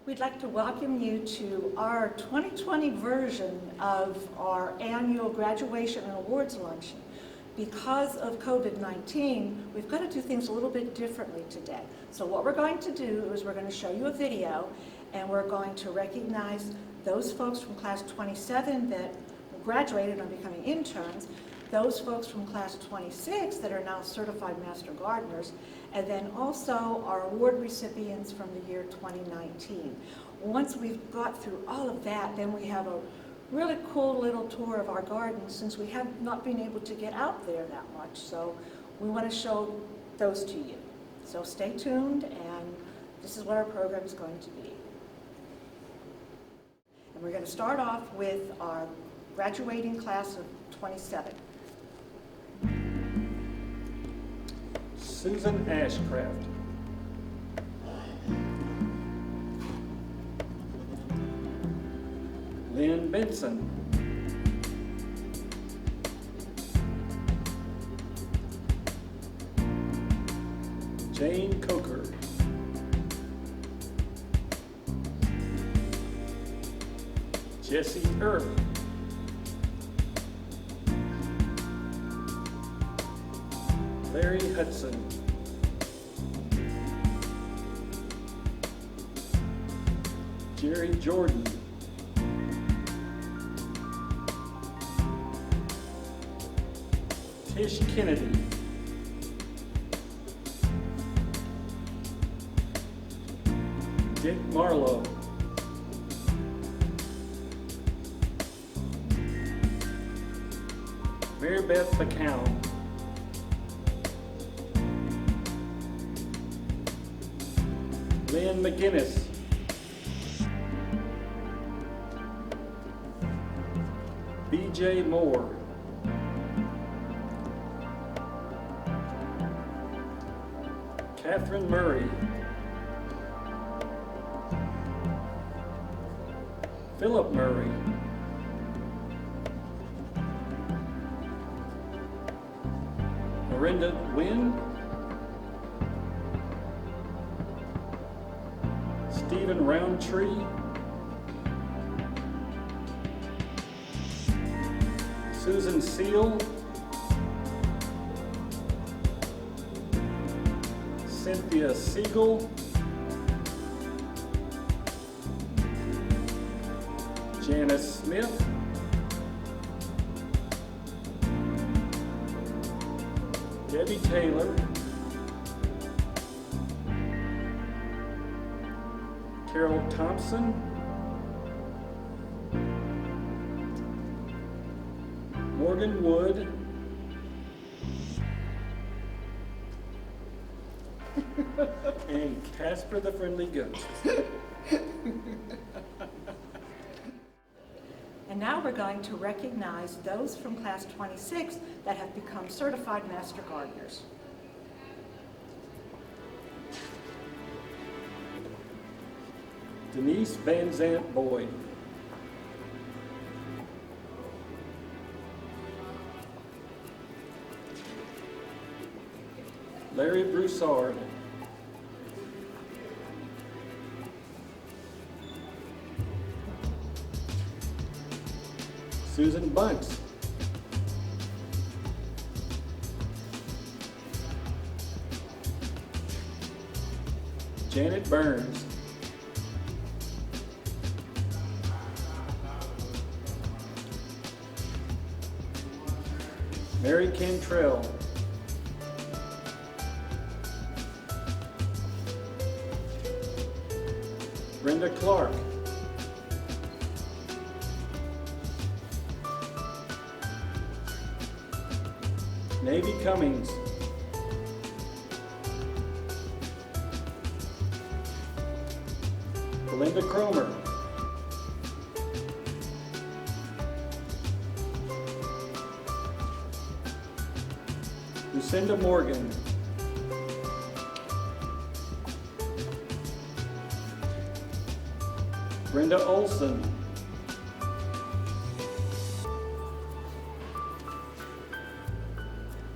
We'd like to welcome you to our 2020 version of our annual graduation and awards luncheon. Because of COVID-19, we've got to do things a little bit differently today. So what we're going to do is we're going to show you a video, and we're going to recognize those folks from class 27 that graduated and are becoming interns, those folks from class 26 that are now certified master gardeners, and then also our award recipients from the year 2019. Once we've got through all of that, then we have a really cool little tour of our garden, since we have not been able to get out there that much. So we want to show those to you. So stay tuned, and this is what our program is going to be. And we're going to start off with our graduating class of 27. Susan Ashcraft. Lynn Benson. Jane Coker. Jesse Earp. Larry Hudson. Jerry Jordan. Tish Kennedy. Dick Marlowe. Mary Beth McCown. Lynn McGinnis. B.J. Moore. Catherine Murray. Philip Murray. Miranda Wynn. Stephen Roundtree. Susan Seal. Cynthia Siegel. Janice Smith. Debbie Taylor. Carol Thompson. Morgan Wood. And Casper the Friendly Ghost. And now we're going to recognize those from class 26 that have become certified master gardeners. Denise Van Zant Boyd. Larry Broussard. Susan Bunks. Janet Burns. Mary Cantrell. Brenda Clark. Navy Cummings. Belinda Cromer. Lucinda Morgan. Brenda Olson.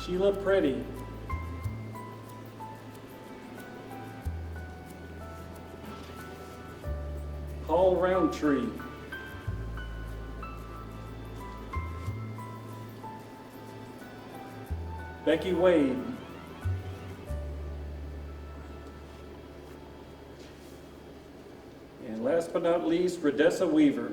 Sheila Preddy. Paul Roundtree. Becky Wade. And last but not least, Redessa Weaver.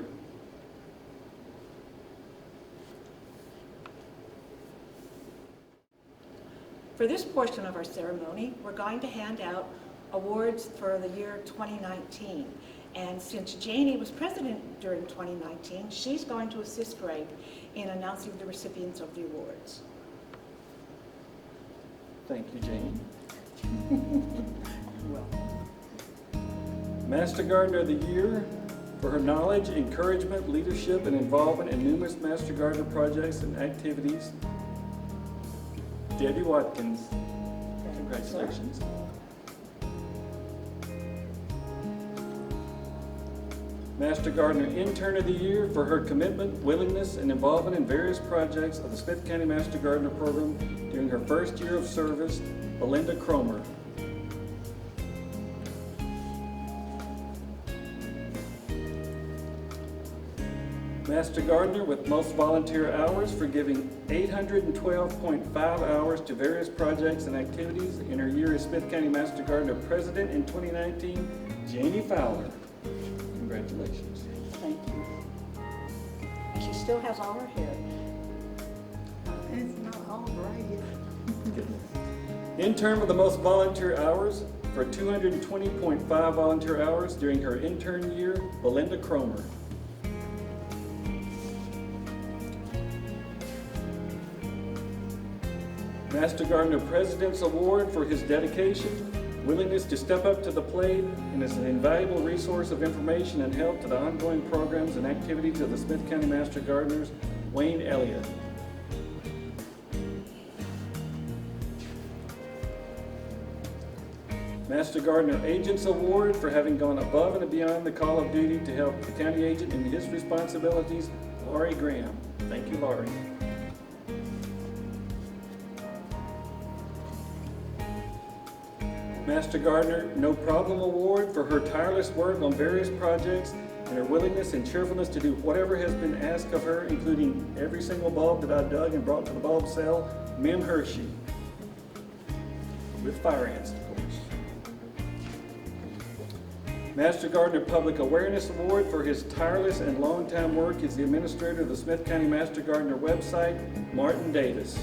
For this portion of our ceremony, we're going to hand out awards for the year 2019. And since Janie was president during 2019, she's going to assist Greg in announcing the recipients of the awards. Thank you, Jane. You're welcome. Master Gardener of the Year for her knowledge, encouragement, leadership, and involvement in numerous Master Gardener projects and activities, Debbie Watkins. Congratulations. Master Gardener Intern of the Year for her commitment, willingness, and involvement in various projects of the Smith County Master Gardener Program during her first year of service, Belinda Cromer. Master Gardener with most volunteer hours for giving 812.5 hours to various projects and activities in her year as Smith County Master Gardener President in 2019, Janie Fowler. Congratulations. Thank you. And she still has all her hair. It's not all right. Intern with the most volunteer hours for 220.5 volunteer hours during her intern year, Belinda Cromer. Master Gardener President's Award for his dedication, willingness to step up to the plate, and is an invaluable resource of information and help to the ongoing programs and activities of the Smith County Master Gardeners, Wayne Elliott. Master Gardener Agent's Award for having gone above and beyond the call of duty to help the county agent in his responsibilities, Laurie Graham. Thank you, Laurie. Master Gardener No Problem Award for her tireless work on various projects and her willingness and cheerfulness to do whatever has been asked of her, including every single bulb that I dug and brought to the bulb sale, Mim Hershey, with fire ants, of course. Master Gardener Public Awareness Award for his tireless and long-time work as the administrator of the Smith County Master Gardener website, Martin Davis.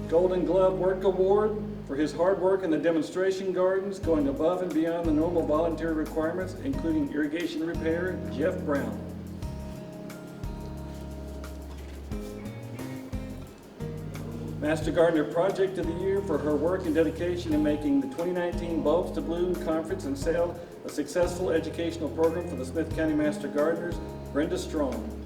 Golden Glove Work Award for his hard work in the demonstration gardens, going above and beyond the normal volunteer requirements, including irrigation repair, Jeff Brown. Master Gardener Project of the Year for her work and dedication in making the 2019 Bulbs to Bloom Conference and Sale a successful educational program for the Smith County Master Gardeners, Brenda Strong.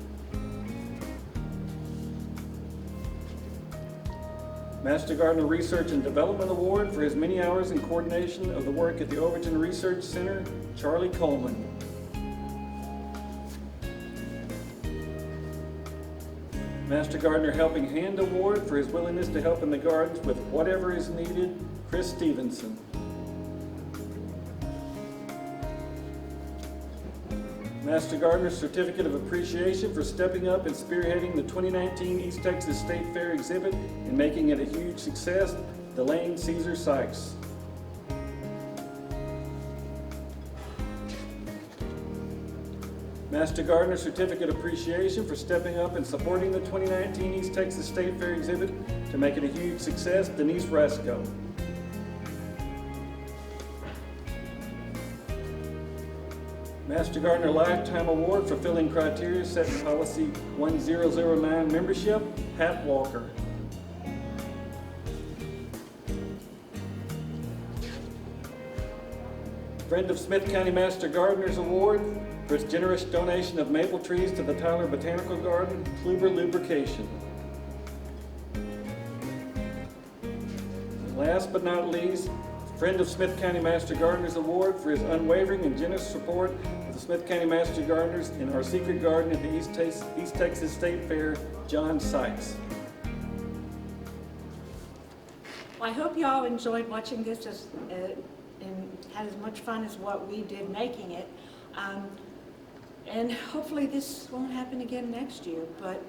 Master Gardener Research and Development Award for his many hours in coordination of the work at the Overton Research Center, Charlie Coleman. Master Gardener Helping Hand Award for his willingness to help in the gardens with whatever is needed, Chris Stevenson. Master Gardener Certificate of Appreciation for stepping up and spearheading the 2019 East Texas State Fair exhibit and making it a huge success, Delane Caesar Sykes. Master Gardener Certificate of Appreciation for stepping up and supporting the 2019 East Texas State Fair exhibit to make it a huge success, Denise Rasco. Master Gardener Lifetime Award for filling criteria set in Policy 1009 membership, Pat Walker. Friend of Smith County Master Gardeners Award for its generous donation of maple trees to the Tyler Botanical Garden, Kluber Lubrication. And last but not least, Friend of Smith County Master Gardeners Award for his unwavering and generous support of the Smith County Master Gardeners in our secret garden at the East Texas State Fair, John Sykes. Well, I hope you all enjoyed watching this and had as much fun as what we did making it. And hopefully this won't happen again next year, but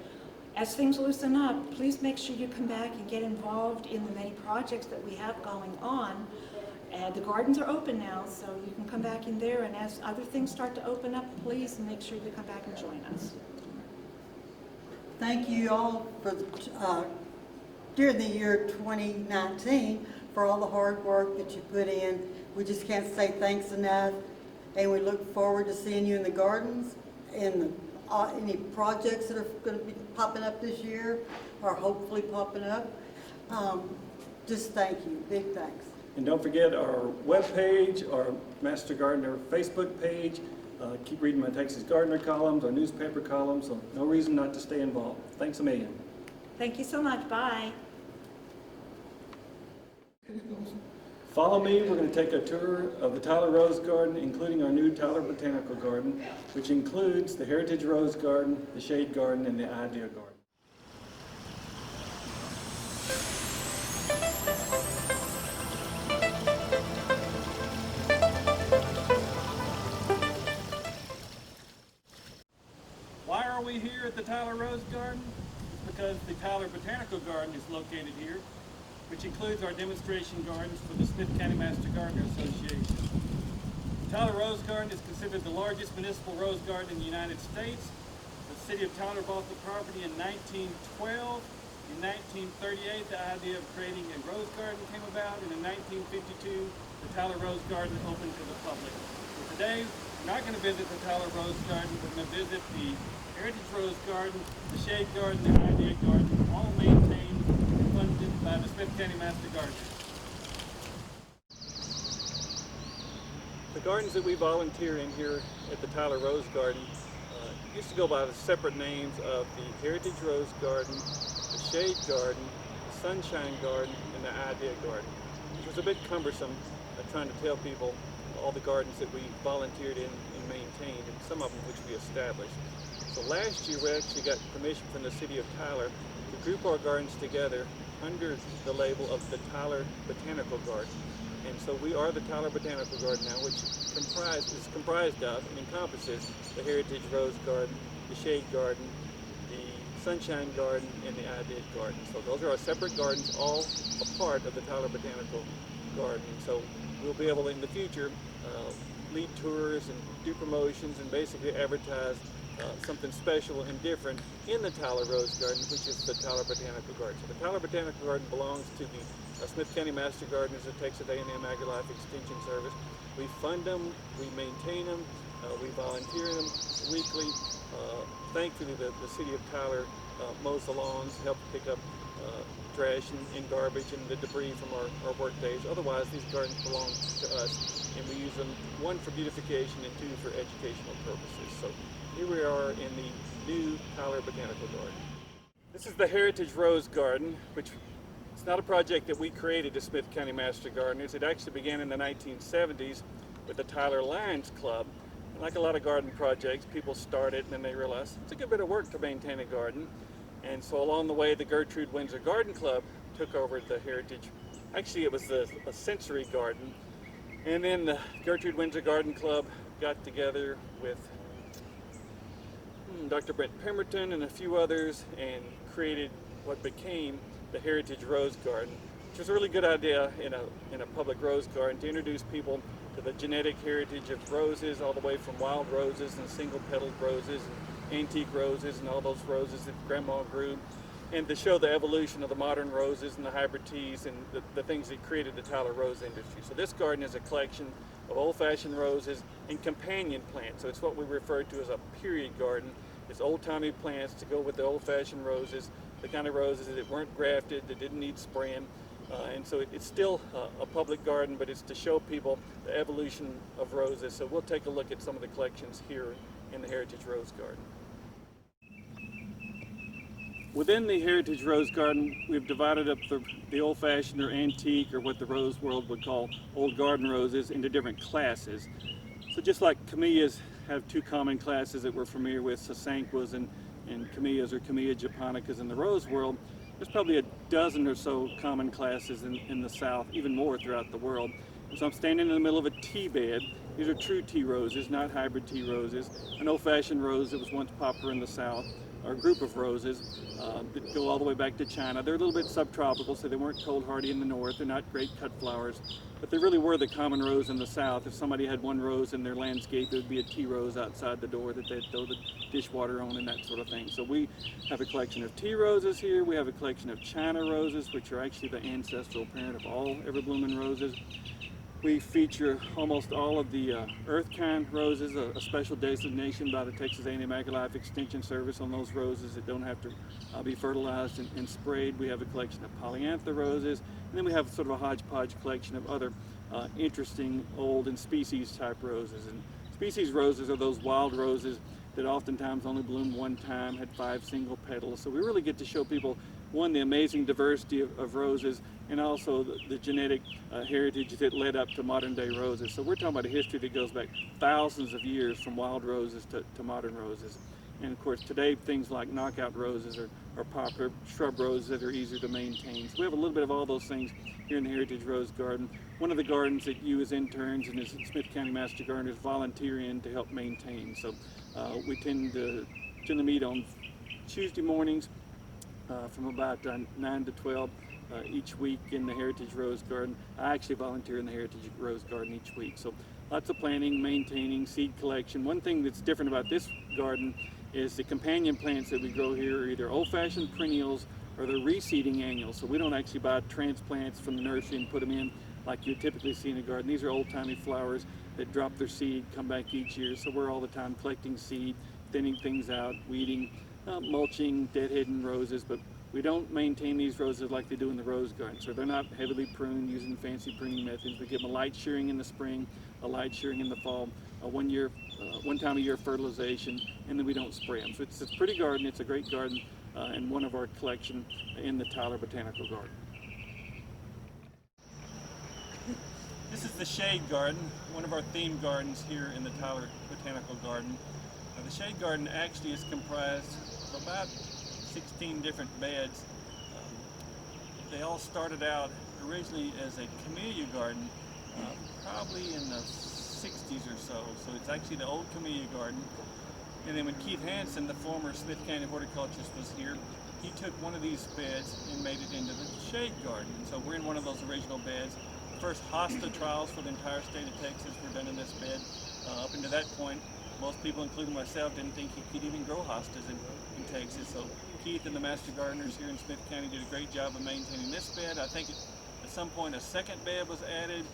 as things loosen up, please make sure you come back and get involved in the many projects that we have going on. And the gardens are open now, so you can come back in there, and as other things start to open up, please make sure you come back and join us. Thank you all for, during the year 2019, for all the hard work that you put in. We just can't say thanks enough, and we look forward to seeing you in the gardens and any projects that are going to be popping up this year, or hopefully popping up. Just thank you, big thanks. And don't forget our webpage, our Master Gardener Facebook page. Keep reading my Texas Gardener columns, our newspaper columns, so no reason not to stay involved. Thanks a million. Thank you so much. Bye. Follow me, we're going to take a tour of the Tyler Rose Garden, including our new Tyler Botanical Garden, which includes the Heritage Rose Garden, the Shade Garden, and the Idea Garden. Why are we here at the Tyler Rose Garden? It's because the Tyler Botanical Garden is located here, which includes our demonstration gardens for the Smith County Master Gardener Association. The Tyler Rose Garden is considered the largest municipal rose garden in the United States. The city of Tyler bought the property in 1912. In 1938, the idea of creating a rose garden came about, and in 1952, the Tyler Rose Garden opened to the public. So today, we're not going to visit the Tyler Rose Garden, we're going to visit the Heritage Rose Garden, the Shade Garden, and the Idea Garden, all maintained and funded by the Smith County Master Gardener. The gardens that we volunteer in here at the Tyler Rose Garden used to go by the separate names of the Heritage Rose Garden, the Shade Garden, the Sunshine Garden, and the Idea Garden, which was a bit cumbersome trying to tell people all the gardens that we volunteered in and maintained, and some of them which we established. So last year we actually got permission from the city of Tyler to group our gardens together under the label of the Tyler Botanical Garden. And so we are the Tyler Botanical Garden now, which is comprised of and encompasses the Heritage Rose Garden, the Shade Garden, the Sunshine Garden, and the Idea Garden. So those are our separate gardens, all a part of the Tyler Botanical Garden. So we'll be able in the future lead tours and do promotions and basically advertise something special and different in the Tyler Rose Garden, which is the Tyler Botanical Garden. So the Tyler Botanical Garden belongs to the Smith County Master Gardeners at Texas A&M AgriLife Extension Service. We fund them, we maintain them, we volunteer them weekly. Thankfully, the city of Tyler mows the lawns, helps pick up trash and garbage and the debris from our work days. Otherwise, these gardens belong to us, and we use them, one, for beautification and two, for educational purposes. So here we are in the new Tyler Botanical Garden. This is the Heritage Rose Garden, which it's not a project that we created as Smith County Master Gardeners. It actually began in the 1970s with the Tyler Lions Club. And like a lot of garden projects, people start it and then they realize it's a good bit of work to maintain a garden. And so along the way, the Gertrude Windsor Garden Club took over the Heritage. Actually, it was a sensory garden. And then the Gertrude Windsor Garden Club got together with Dr. Brent Pemberton and a few others and created what became the Heritage Rose Garden, which was a really good idea in a public rose garden to introduce people to the genetic heritage of roses, all the way from wild roses and single-petaled roses and antique roses and all those roses that Grandma grew, and to show the evolution of the modern roses and the hybrid teas and the things that created the Tyler rose industry. So this garden is a collection of old-fashioned roses and companion plants. So it's what we refer to as a period garden. It's old-timey plants to go with the old-fashioned roses, the kind of roses that weren't grafted, that didn't need spraying. And so it's still a public garden, but it's to show people the evolution of roses. So we'll take a look at some of the collections here in the Heritage Rose Garden. Within the Heritage Rose Garden, we've divided up the old-fashioned or antique, or what the rose world would call old garden roses, into different classes. So just like camellias have two common classes that we're familiar with, sasanquas and camellias or Camellia japonicas in the rose world, there's probably a dozen or so common classes in the South, even more throughout the world. So I'm standing in the middle of a tea bed. These are true tea roses, not hybrid tea roses. An old-fashioned rose that was once popular in the South, or a group of roses that go all the way back to China. They're a little bit subtropical, so they weren't cold hardy in the north. They're not great cut flowers, but they really were the common rose in the South. If somebody had one rose in their landscape, it would be a tea rose outside the door that they'd throw the dishwater on and that sort of thing. So we have a collection of tea roses here. We have a collection of China roses, which are actually the ancestral parent of all ever-blooming roses. We feature almost all of the earth kind roses, a special designation by the Texas A&M AgriLife Extension Service on those roses that don't have to be fertilized and sprayed. We have a collection of polyantha roses, and then we have sort of a hodgepodge collection of other interesting old and species type roses. And species roses are those wild roses that oftentimes only bloom one time, had 5 single petals. So we really get to show people, one, the amazing diversity of roses, and also the genetic heritage that led up to modern day roses. So we're talking about a history that goes back thousands of years from wild roses to modern roses. And of course today things like knockout roses are popular, shrub roses that are easier to maintain. So we have a little bit of all those things here in the Heritage Rose Garden. One of the gardens that you as interns and as Smith County Master Gardeners volunteer in to help maintain. So we tend to meet on Tuesday mornings from about 9 to 12 each week in the Heritage Rose Garden. I actually volunteer in the Heritage Rose Garden each week. So lots of planting, maintaining, seed collection. One thing that's different about this garden is the companion plants that we grow here are either old-fashioned perennials or they're reseeding annuals. So we don't actually buy transplants from the nursery and put them in like you typically see in a garden. These are old-timey flowers that drop their seed, come back each year. So we're all the time collecting seed, thinning things out, weeding, mulching, deadheading roses, but we don't maintain these roses like they do in the rose garden. So they're not heavily pruned using fancy pruning methods. We give them a light shearing in the spring, a light shearing in the fall, one time a year fertilization, and then we don't spray them. So it's a pretty garden, it's a great garden, and one of our collection in the Tyler Botanical Garden. This is the Shade Garden, one of our theme gardens here in the Tyler Botanical Garden. The Shade Garden actually is comprised of about 16 different beds. They all started out originally as a camellia garden, probably in the 60s or so. So it's actually the old camellia garden. And then when Keith Hansen, the former Smith County horticulturist, was here, he took one of these beds and made it into the Shade Garden. And so we're in one of those original beds. The first hosta trials for the entire state of Texas were done in this bed. Up until that point, most people, including myself, didn't think you could even grow hostas in Texas. So Keith and the Master Gardeners here in Smith County did a great job of maintaining this bed. I think at some point a second bed was added.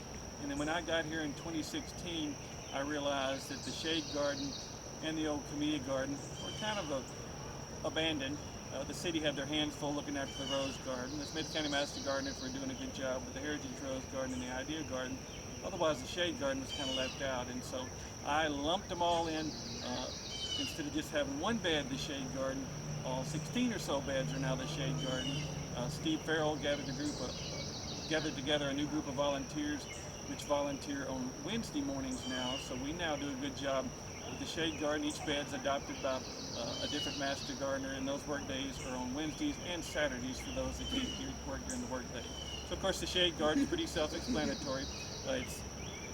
And then when I got here in 2016, I realized that the Shade Garden and the old camellia garden were kind of abandoned. The city had their hands full looking after the Rose Garden. The Smith County Master Gardeners were doing a good job with the Heritage Rose Garden and the Idea Garden. Otherwise, the Shade Garden was kind of left out. And so I lumped them all in. Instead of just having one bed, the Shade Garden, all 16 or so beds are now the Shade Garden. Steve Farrell gathered together a new group of volunteers, which volunteer on Wednesday mornings now. So we now do a good job with the Shade Garden. Each bed's adopted by a different Master Gardener, and those work days are on Wednesdays and Saturdays for those that can't work during the work day. So of course the Shade Garden is pretty self-explanatory. It's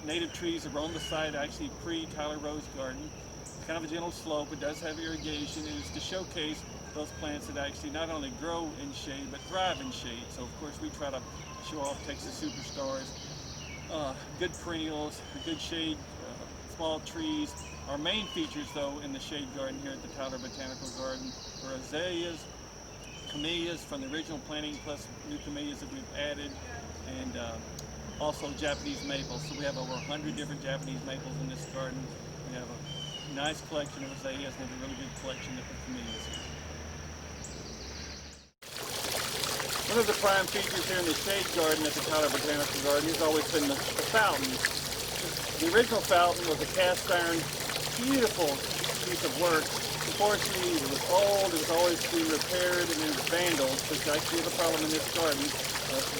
native trees that are on the site, actually pre-Tyler Rose Garden. It's kind of a gentle slope. It does have irrigation, and it's to showcase those plants that actually not only grow in shade but thrive in shade. So of course we try to show off Texas superstars, good perennials, good shade, small trees. Our main features though in the Shade Garden here at the Tyler Botanical Garden are azaleas, camellias from the original planting plus new camellias that we've added, and also Japanese maples. So we have over 100 different Japanese maples in this garden. We have a nice collection of azaleas and a really good collection of camellias here. One of the prime features here in the Shade Garden at the Tyler Botanical Garden has always been the fountain. The original fountain was a cast iron, beautiful piece of work. Unfortunately, it was old, it was always being repaired, and there was vandals, which actually is a problem in this garden,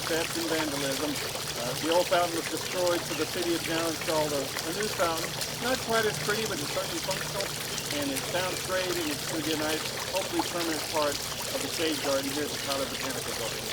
theft and vandalism. The old fountain was destroyed, so the city has now installed a new fountain. Not quite as pretty, but it's certainly functional, and it sounds great, and it's going to be a nice, hopefully permanent part of the Shade Garden here at the Tyler Botanical Garden.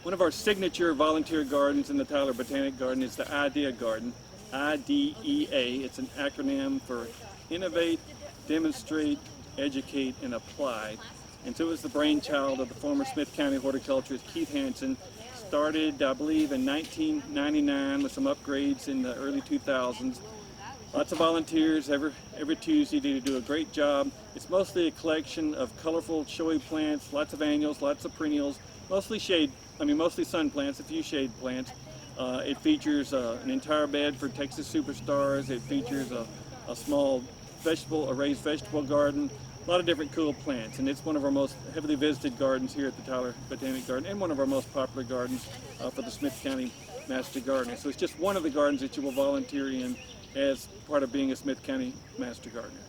One of our signature volunteer gardens in the Tyler Botanic Garden is the IDEA Garden, IDEA. It's an acronym for Innovate, Demonstrate, Educate, and Apply. And so it was the brainchild of the former Smith County horticulturist Keith Hansen. Started, I believe, in 1999 with some upgrades in the early 2000s. Lots of volunteers every Tuesday to do a great job. It's mostly a collection of colorful, showy plants, lots of annuals, lots of perennials, mostly sun plants, a few shade plants. It features an entire bed for Texas superstars. It features a small raised vegetable garden, a lot of different cool plants, and it's one of our most heavily visited gardens here at the Tyler Botanic Garden and one of our most popular gardens for the Smith County Master Gardener. So it's just one of the gardens that you will volunteer in as part of being a Smith County Master Gardener.